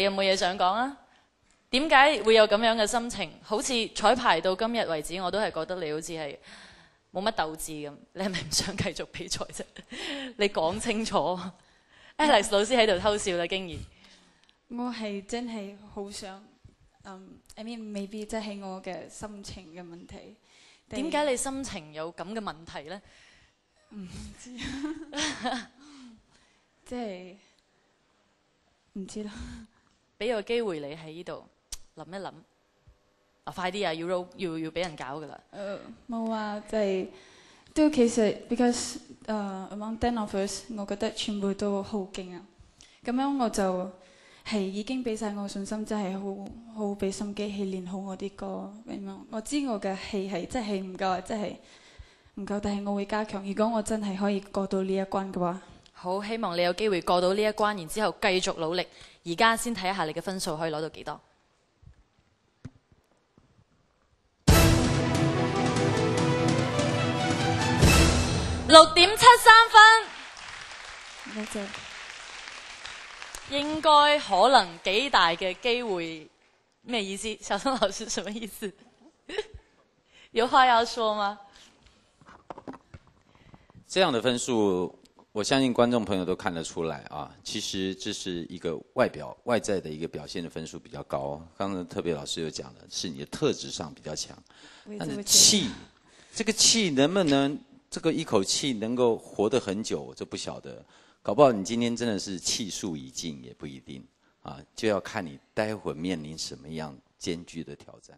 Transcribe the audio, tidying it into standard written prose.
有冇嘢想講啊？點解會有咁樣嘅心情？好似彩排到今日為止，我都係覺得你好似係冇乜鬥志咁。你係咪唔想繼續比賽啫？你講清楚。Alex 老師喺度偷笑啦，經已。我係真係好想，I mean 未必即係我嘅心情嘅問題。點解你心情有咁嘅問題呢？唔知，即係唔知啦。俾個機會你喺呢度諗一諗。快啲啊！要俾人搞噶啦。冇啊，就係都其實 because among 10 of us， 我覺得全部都好勁啊。咁樣我就係已經俾晒我信心，真係好俾心機去練好我啲歌咁樣。我知我嘅氣係真係唔夠啊，真係唔夠，但係我會加強。如果我真係可以過到呢一關嘅話，好希望你有機會過到呢一關，然之後繼續努力。而家先睇下你嘅分數可以攞到幾多。6.73分。多謝。應該可能幾大嘅機會，咩意思？小宋老師什麼意思？有話要說嗎？這樣的分數，我相信觀眾朋友都看得出來啊。其實這是一個外在的一個表現的分數比較高。剛才特別老師有講的是你的特質上比較強，但是氣，這個氣能不能這個一口氣能夠活得很久，我就不曉得。搞不好你今天真的是氣數已盡，也不一定啊，就要看你待會面臨什麼樣艱巨的挑戰。